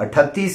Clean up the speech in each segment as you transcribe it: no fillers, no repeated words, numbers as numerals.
38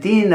3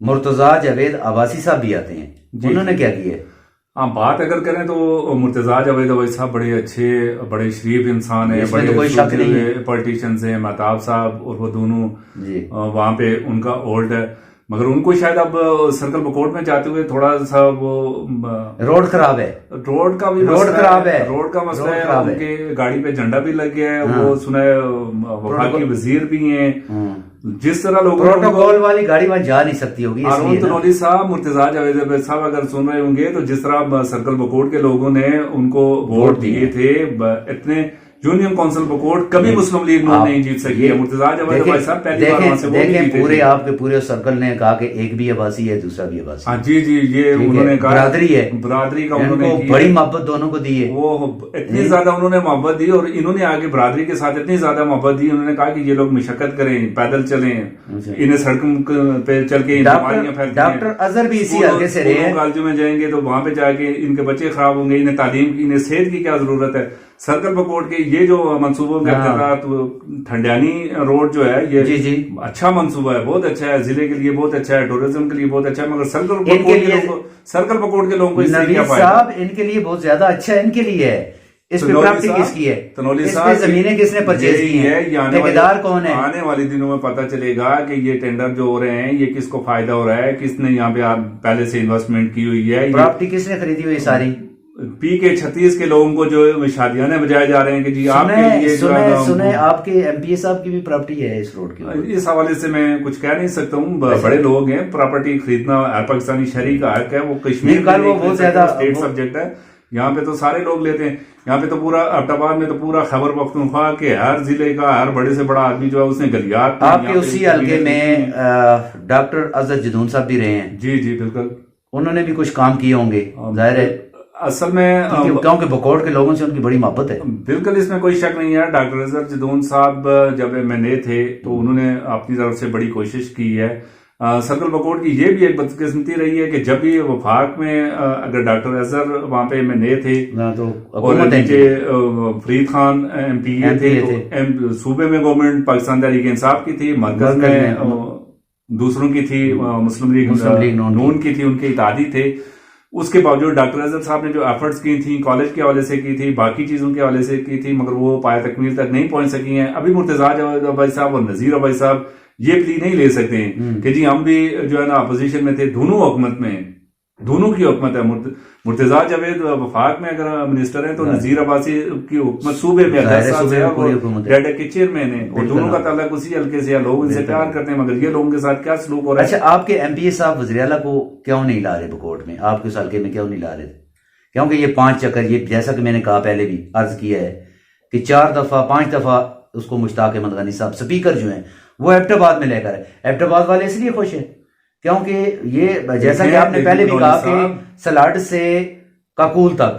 مرتضیٰ جاوید عباسی صاحب بھی آتے ہیں، انہوں نے کیا کیا ہے؟ ہاں بات اگر کریں تو مرتضیٰ جاوید عباسی صاحب بڑے اچھے بڑے شریف انسان ہیں، بڑے پولیٹیشینز ہیں، مہتاب صاحب اور وہ دونوں وہاں پہ ان کا اولڈ ہے، مگر ان کو شاید اب سرکل بکوٹ میں جاتے ہوئے تھوڑا سا وہ روڈ خراب ہے، روڈ کا بھی روڈ خراب ہے، روڈ کا مسئلہ ہے، ان کے گاڑی پہ جھنڈا بھی لگ گیا ہے، وہ سنا ہے وفاقی وزیر بھی ہیں، جس طرح لوگ پروٹوکول والی گاڑی وہاں جا نہیں سکتی ہوگی. ہارون تنولی صاحب، مرتضیٰ جاوید صاحب اگر سن رہے ہوں گے تو جس طرح سرکل بکوٹ کے لوگوں نے ان کو ووٹ دیے تھے، اتنے یونین کونسل بکوٹ کبھی مسلم لیگ نہیں جیت سکی ہے. مرتضیٰ جاوید عباسی صاحب پہلی بار وہاں سے ووٹ دیکھیں پورے آپ کے پورے سرکل نے کہا کہ ایک بھی عباسی ہے دوسرا بھی عباسی. ہاں جی جی، یہ انہوں نے کہا برادری ہے، برادری کا انہوں نے بڑی محبت دونوں کو دی ہے، وہ اتنی زیادہ انہوں نے محبت دی اور انہوں نے آگے برادری کے ساتھ اتنی زیادہ محبت دی، انہوں نے کہا کہ یہ لوگ مشقت کریں، پیدل چلیں، انہیں سڑک پہ چل کے بیماریاں پھیلتی ہیں. ڈاکٹر اظہر بھی اسی حلقے سے رہے ہیں، کالجوں میں جائیں گے تو وہاں پہ جا کے ان کے بچے خراب ہوں گے، انہیں تعلیم کی، انہیں صحت کی کیا ضرورت ہے. سرکل بکوٹ کے یہ جو منصوبوں میں ٹھنڈیانی روڈ جو ہے یہ اچھا منصوبہ ہے، بہت اچھا ہے، ضلع کے لیے بہت اچھا ہے، ٹورزم کے لیے بہت اچھا ہے، مگر سرکل بکوٹ کے لوگوں کو اس سے کیا فائدہ؟ صاحب ان کے لیے بہت زیادہ اچھا ہے، ان کے لیے ہے. اس پہ پراپرٹی کس کی ہے؟ تنولی اس صاحب پہ زمینیں کس نے پرچیز کی ہیں؟ ٹھیکیدار کون ہے؟ آنے والے دنوں میں پتہ چلے گا کہ یہ ٹینڈر جو ہو رہے ہیں یہ کس کو فائدہ ہو رہا ہے، کس نے یہاں پہ پہلے سے انویسٹمنٹ کی ہوئی ہے، پراپرٹی کس نے خریدی ہوئی ساری؟ پی کے 36 کے لوگوں کو جو شادیاں بجائے جا رہے ہیں کہ جی آپ کے لیے سنیں آپ کے ایم پی اے صاحب کی بھی پراپرٹی ہے اس روڈ کی. اس حوالے سے میں کچھ کہہ نہیں سکتا ہوں، بڑے لوگ ہیں، پراپرٹی خریدنا ہر پاکستانی شہری کا حق ہے، وہ کشمیر کا بہت زیادہ اسٹیٹ سبجیکٹ ہے، یہاں پہ تو سارے لوگ لیتے ہیں. یہاں پہ تو پورا ایبٹ آباد میں تو پورا خیبر پختونخوا کے ہر ضلع کا ہر بڑے سے بڑا آدمی جو ہے اس نے گلیات. آپ کے اسی حلقے میں ڈاکٹر اظہر جدون صاحب بھی رہے ہیں. جی جی بالکل، انہوں نے بھی کچھ کام کیے ہوں گے ظاہر ہے، اصل میں کیونکہ بکوٹ کے لوگوں سے ان کی بڑی محبت ہے. بالکل اس میں کوئی شک نہیں ہے. ڈاکٹر اظہر جدون صاحب جب MNA تھے تو انہوں نے اپنی طرف سے بڑی کوشش کی ہے. سرکل بکوٹ کی یہ بھی ایک بدقسمتی رہی ہے کہ جب بھی وفاق میں اگر ڈاکٹر اظہر وہاں پہ MNA تھے اور نیچے فرید خان MPA تھے تو صوبے میں گورنمنٹ پاکستان تحریک انصاف کی تھی، مرکز میں دوسروں کی تھی، مسلم لیگ نون کی تھی، ان کے اتحادی تھے. اس کے باوجود ڈاکٹر اظہر صاحب نے جو ایفرٹس کی تھیں کالج کے حوالے سے کی تھی، باقی چیزوں کے حوالے سے کی تھی، مگر وہ پایہ تکمیل تک نہیں پہنچ سکی ہیں. ابھی مرتضیٰ جاوید عباسی صاحب اور نذیر عباسی صاحب یہ پلی نہیں لے سکتے ہیں کہ جی ہم بھی جو ہے نا اپوزیشن میں تھے، دونوں حکومت میں، دونوں کی حکومت ہے. مرتضیٰ جاوید وفاق میں اگر منسٹر ہیں تو نذیر عباسی کی حکومت صوبے میں 10 سال سے ڈیڈا کے چیئرمین ہیں، اور دونوں کا تعلق اسی حلقے سے ہے. لوگ ان سے پیار کرتے ہیں، مگر یہ لوگوں کے ساتھ کیا سلوک ہو رہا ہے. اچھا آپ کے MPA صاحب وزیراعلیٰ کو کیوں نہیں لا رہے بکوٹ میں؟ آپ کے اس حلقے میں کیوں نہیں لا رہے؟ کیونکہ یہ 5 چکر، یہ جیسا کہ میں نے کہا پہلے بھی عرض کیا ہے کہ 4 دفعہ 5 دفعہ اس کو مشتاق احمد غنی صاحب اسپیکر جو ہیں وہ ایبٹ آباد میں لے کر ہے. ایبٹ آباد والے اس لیے خوش ہیں کیونکہ یہ جیسا کہ آپ نے پہلے بھی کہا کہ سلاٹ سے کاکول تک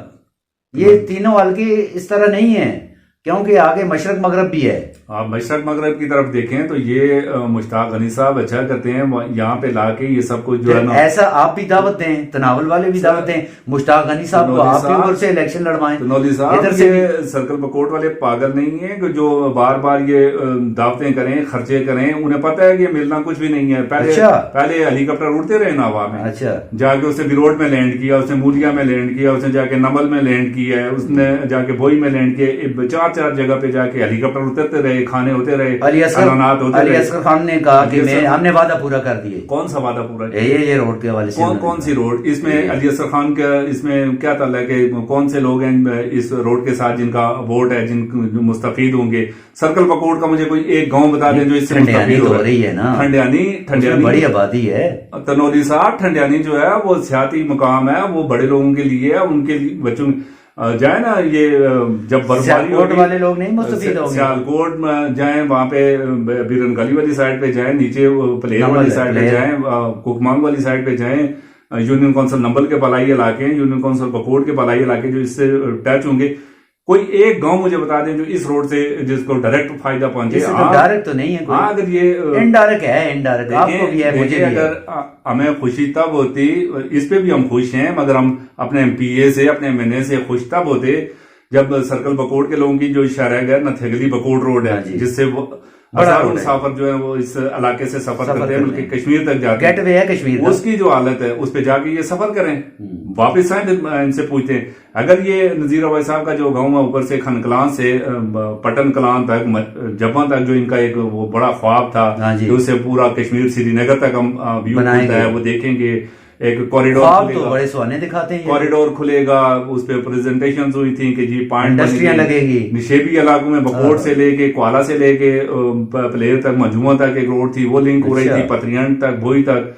یہ تینوں حلقے اس طرح نہیں ہیں، کیونکہ آگے مشرق مغرب بھی ہے. آپ مشرق مغرب کی طرف دیکھیں تو یہ مشتاق غنی صاحب اچھا کرتے ہیں، یہاں پہ لا کے یہ سب کچھ جو ہے نا ایسا آپ بھی دعوت دیں، تناول والے بھی دعوت دیں، مشتاق غنی صاحب کو آپ کے اوپر سے الیکشن لڑوائیں. تنولی صاحب یہ سرکل بکوٹ والے پاگل نہیں ہیں کہ جو بار بار یہ دعوتیں کریں، خرچے کریں. انہیں پتہ ہے کہ ملنا کچھ بھی نہیں ہے. پہلے ہیلی کاپٹر اڑتے رہے نا ہوا میں، جا کے اس نے بیروٹ میں لینڈ کیا، اس نے مولیا میں لینڈ کیا، اس نے جا کے نمل میں لینڈ کیا ہے، اس نے جا کے بوئی میں لینڈ کیا، 4 جگہ پہ جا کے ہیلی کاپٹر اترتے رہے، کھانے ہوتے رہے. علی اصغر خان نے کہا کہ ہم نے وعدہ پورا کر دیے. کون سا وعدہ پورا؟ یہ روڈ کے حوالے سے کون سی روڈ؟ اس میں علی اصغر خان کا اس میں کیا تعلق ہے؟ کون سے لوگ ہیں اس روڈ کے ساتھ جن کا ووٹ ہے، جن مستفید ہوں گے؟ سرکل بکوٹ کا مجھے کوئی ایک گاؤں بتا دیں جو اس سے مستفید ہو رہی ہے نا. ٹھنڈیانی بڑی آبادی ہے. تنولی صاحب ٹھنڈیانی جو ہے وہ سیاحتی مقام ہے، وہ بڑے لوگوں کے لیے ہے، ان کے بچوں جائیں نا. یہ جب برفباری والے لوگ نہیں مستفید ہوں گے، سیالکوٹ میں جائیں، وہاں پہ بیرن گلی والی سائڈ پہ جائیں، نیچے پلیر والی سائڈ پہ جائیں، کوکمانگ والی سائڈ پہ جائیں، یونین کونسل نمبل کے بالائی علاقے ہیں، یونین کونسل بکوٹ کے بالائی علاقے جو اس سے ٹچ ہوں گے. کوئی ایک گاؤں مجھے بتا دیں جو اس روڈ سے جس کو ڈائریکٹ فائدہ پہنچے. ڈائریکٹ تو نہیں ہے، ہاں اگر یہ انڈائریکٹ ہے، انڈائریکٹ آپ کو بھی ہے، مجھے بھی. اگر ہمیں خوشی تب ہوتی، اس پہ بھی ہم خوش ہیں، مگر ہم اپنے MPA سے، اپنے MNA سے خوش تب ہوتے جب سرکل بکوٹ کے لوگوں کی جو شرح گئے نتھیگلی بکوٹ روڈ ہے، جس سے ہزاروں مسافر جو ہے وہ اس علاقے سے سفر کرتے ہیں بلکہ کشمیر تک جاتے ہیں، گیٹ وے ہے کشمیر، اس کی جو حالت ہے اس پہ جا کے یہ سفر کریں، واپس آئیں ان سے پوچھتے ہیں۔ اگر یہ نذیر اویس صاحب کا جو گاؤں ہے اوپر سے کھنکلان سے پٹن کلان تک جباں تک جو ان کا ایک وہ بڑا خواب تھا کہ اس سے پورا کشمیر سری نگر تک ہم ویو ملتا ہے، وہ دیکھیں گے، ایک کوریڈور بڑے سہانے دکھاتے ہیں، کوریڈور کھلے گا، اس پہ پریزنٹیشنز ہوئی تھی کہ جی پوائنٹ انڈسٹریاں لگے گی، نشیبی علاقوں میں بکوٹ سے لے کے کوالہ سے لے کے پلیر تک مجموعہ تک ایک روڈ تھی، وہ لنک ہو رہی تھی پتریان تک، بوئی تک،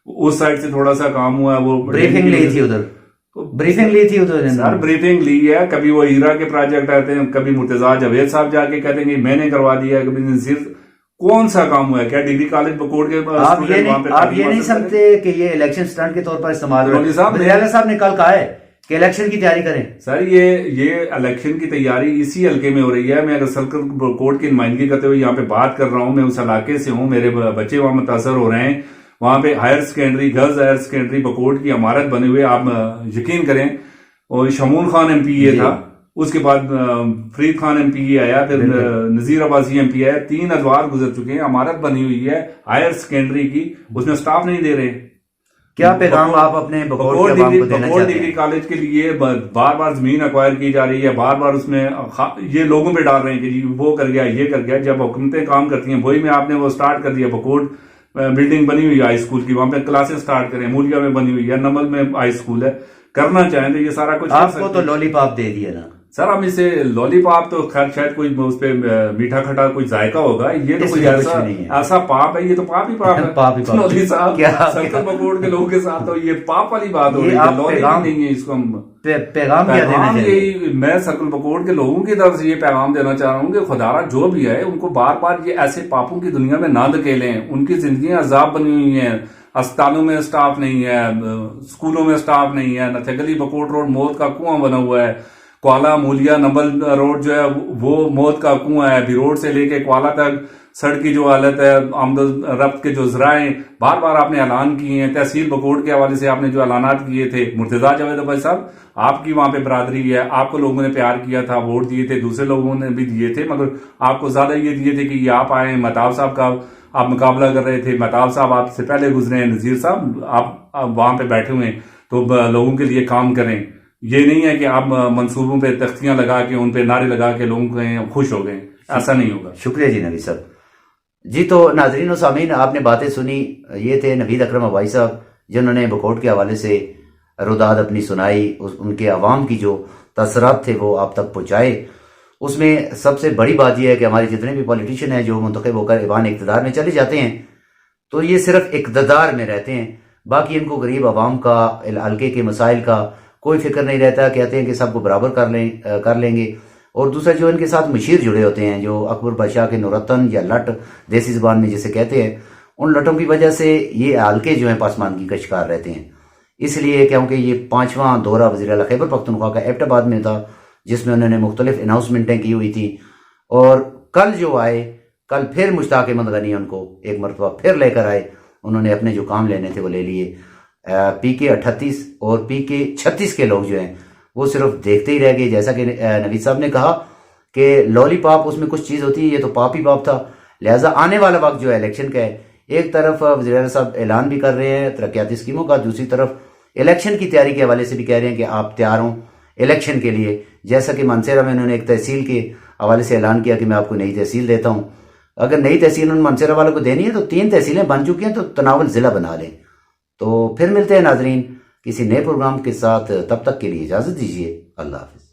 اس سائڈ سے تھوڑا سا کام ہوا ہے، وہ بریفنگ لی تھی ادھر، سر بریفنگ لی ہے، کبھی وہ ہیرا کے پروجیکٹ آتے ہیں، کبھی مرتضیٰ جاوید صاحب جا کے کہتے ہیں کہ میں نے کروا دیا، کبھی نذیر، کون سا کام ہوا ہے؟ کیا ڈگری کالج بکوٹ کے آپ یہ نہیں سمجھتے کہ یہ الیکشن سٹنٹ کے طور پر استعمال ہو؟ وزیر صاحب نے کل کہا ہے کہ الیکشن کی تیاری کریں۔ سر یہ الیکشن کی تیاری اسی حلقے میں ہو رہی ہے۔ میں اگر سرکل کورٹ کی نمائندگی کرتے ہوئے یہاں پہ بات کر رہا ہوں، میں اس علاقے سے ہوں، میرے بچے وہاں متاثر ہو رہے ہیں، وہاں پہ higher secondary, girls higher secondary Bakot کی عمارت بنے ہوئے، آپ یقین کریں، اور شمون خان ایم پی اے تھا، اس کے بعد فرید خان ایم پی اے آیا، پھر نذیر عباسی ایم پی آیا، 3 ادوار گزر چکے ہیں، عمارت بنی ہوئی ہے ہائر سیکنڈری کی، اس میں سٹاف نہیں دے رہے۔ کیا پیغام آپ اپنے بکوٹ ڈگری کالج کے لیے بار بار زمین ایکوائر کی جا رہی ہے، بار بار اس میں یہ لوگوں پہ ڈال رہے ہیں کہ جی وہ کر گیا، یہ کر گیا، جب حکومتیں کام کرتی ہیں، وہی میں آپ نے وہ سٹارٹ کر دیا، بکوٹ بلڈنگ بنی ہوئی ہے ہائی اسکول کی، وہاں پہ کلاسز سٹارٹ کریں، مولیا میں بنی ہوئی ہے، نمل میں ہائی اسکول ہے، کرنا چاہیں تو یہ سارا کچھ آپ کو تو لولی پاپ دے دیا نا سر، ہم اسے لولی پاپ تو خیر شاید کوئی اس پہ میٹھا کھٹا کوئی ذائقہ ہوگا، یہ تو کوئی ایسا پاپ ہے، یہ تو پاپ ہی پاپ ہے۔ لولی صاحب سرکل بکوٹ کے لوگوں کے ساتھ تو یہ پاپ والی بات ہو رہی ہے، لولی نہیں ہے، اس کو ہم پیغام یہی میں سرکل بکوٹ کے لوگوں کی طرف سے یہ پیغام دینا چاہ رہا ہوں کہ خدارہ جو بھی ہے ان کو بار بار یہ ایسے پاپوں کی دنیا میں نہ دھکیلیں، ان کی زندگیاں عذاب بنی ہوئی ہیں، اسپتالوں میں سٹاف نہیں ہے، اسکولوں میں سٹاف نہیں ہے، نتھے گلی بکوٹ روڈ موت کا کنواں بنا ہوا ہے، کوالہ مولیا نمبل روڈ جو ہے وہ موت کا کنواں ہے، ابھی روڈ سے لے کے کوالہ تک سڑک کی جو حالت ہے، آمد و رفت کے جو ذرائع بار بار آپ نے اعلان کیے ہیں، تحصیل بکوٹ کے حوالے سے آپ نے جو اعلانات کیے تھے، مرتضیٰ جاوید بھائی صاحب آپ کی وہاں پہ برادری ہے، آپ کو لوگوں نے پیار کیا تھا، ووٹ دیے تھے، دوسرے لوگوں نے بھی دیے تھے، مگر آپ کو زیادہ یہ دیے تھے کہ یہ آپ آئے، مہتاب صاحب کا آپ مقابلہ کر رہے تھے، مہتاب صاحب آپ سے پہلے گزرے ہیں، نذیر صاحب آپ وہاں پہ بیٹھے ہوئے ہیں، تو لوگوں کے لیے کام کریں، یہ نہیں ہے کہ آپ منصوبوں پہ تختیاں لگا کے ان پہ نعرے لگا کے لوگوں کو خوش ہو گئے، ایسا نہیں ہوگا۔ شکریہ جی نوید صاحب۔ جی تو ناظرین و سامعین، آپ نے باتیں سنی، یہ تھے نوید اکرم ابائی صاحب جنہوں نے بکوٹ کے حوالے سے روداد اپنی سنائی، ان کے عوام کی جو تاثرات تھے وہ آپ تک پہنچائے۔ اس میں سب سے بڑی بات یہ ہے کہ ہمارے جتنے بھی پولیٹیشین ہیں جو منتخب ہو کر ایوان اقتدار میں چلے جاتے ہیں تو یہ صرف اقتدار میں رہتے ہیں، باقی ان کو غریب عوام کا، حلقے کے مسائل کا کوئی فکر نہیں رہتا، کہتے ہیں کہ سب کو برابر کر لیں گے۔ اور دوسرا جو ان کے ساتھ مشیر جڑے ہوتے ہیں، جو اکبر بادشاہ کے نورتن یا لٹ دیسی زبان میں جسے کہتے ہیں، ان لٹوں کی وجہ سے یہ حلقے جو ہیں پاسماندگی کا شکار رہتے ہیں۔ اس لیے کیونکہ یہ 5واں دورہ وزیر اعلیٰ خیبر پختونخوا کا ایبٹ آباد میں تھا، جس میں انہوں نے مختلف اناؤنسمنٹیں کی ہوئی تھی، اور کل جو آئے، کل پھر مشتاق احمد غنی ان کو ایک مرتبہ پھر لے کر آئے، انہوں نے اپنے جو کام لینے تھے وہ لے لیے۔ پی کے 38 اور پی کے 36 کے لوگ جو ہیں وہ صرف دیکھتے ہی رہ گئے، جیسا کہ نوید صاحب نے کہا کہ لولی پاپ اس میں کچھ چیز ہوتی ہے، یہ تو پاپ ہی پاپ تھا۔ لہٰذا آنے والا وقت جو ہے الیکشن کا ہے، ایک طرف وزیر اعلیٰ صاحب اعلان بھی کر رہے ہیں ترقیاتی اسکیموں کا، دوسری طرف الیکشن کی تیاری کے حوالے سے بھی کہہ رہے ہیں کہ آپ تیار ہوں الیکشن کے لیے، جیسا کہ مانسیرا میں انہوں نے ایک تحصیل کے حوالے سے اعلان کیا کہ میں آپ کو نئی تحصیل دیتا ہوں۔ اگر نئی تحصیل ان مانسیرا والوں کو دینی ہے تو 3 تحصیلیں بن چکی ہیں، تو تناول ضلع بنا لیں۔ تو پھر ملتے ہیں ناظرین کسی نئے پروگرام کے ساتھ، تب تک کے لیے اجازت دیجیے، اللہ حافظ۔